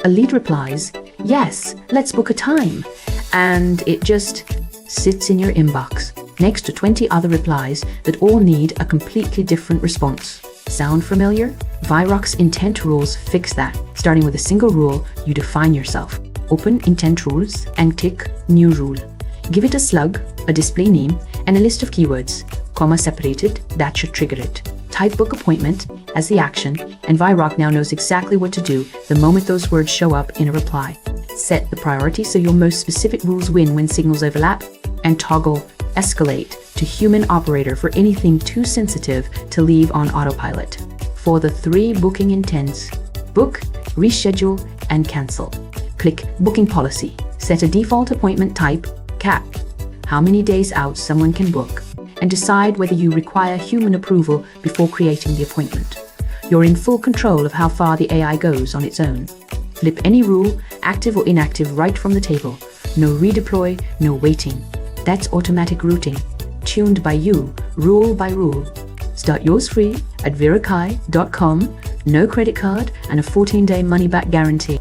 A lead replies, "Yes, let's book a time." And it just sits in your inbox, next to 20 other replies that all need a completely different response. Sound familiar? Vyroq's intent rules fix that. Starting with a single rule, you define yourself. Open intent rules and tick new rule. Give it a slug, a display name, and a list of keywords, comma separated, that should trigger it. Type book appointment as the action, and Vyroq now knows exactly what to do the moment those words show up in a reply. Set the priority so your most specific rules win when signals overlap, and toggle Escalate to human operator for anything too sensitive to leave on autopilot. For the 3 booking intents, book, reschedule, and cancel. Click Booking Policy. Set a default appointment type, cap, how many days out someone can book, and decide whether you require human approval before creating the appointment. You're in full control of how far the AI goes on its own. Flip any rule, active or inactive, right from the table. No redeploy, no waiting. That's automatic routing, tuned by you, rule by rule. Start yours free at vyroq.com, no credit card, and a 14-day money-back guarantee.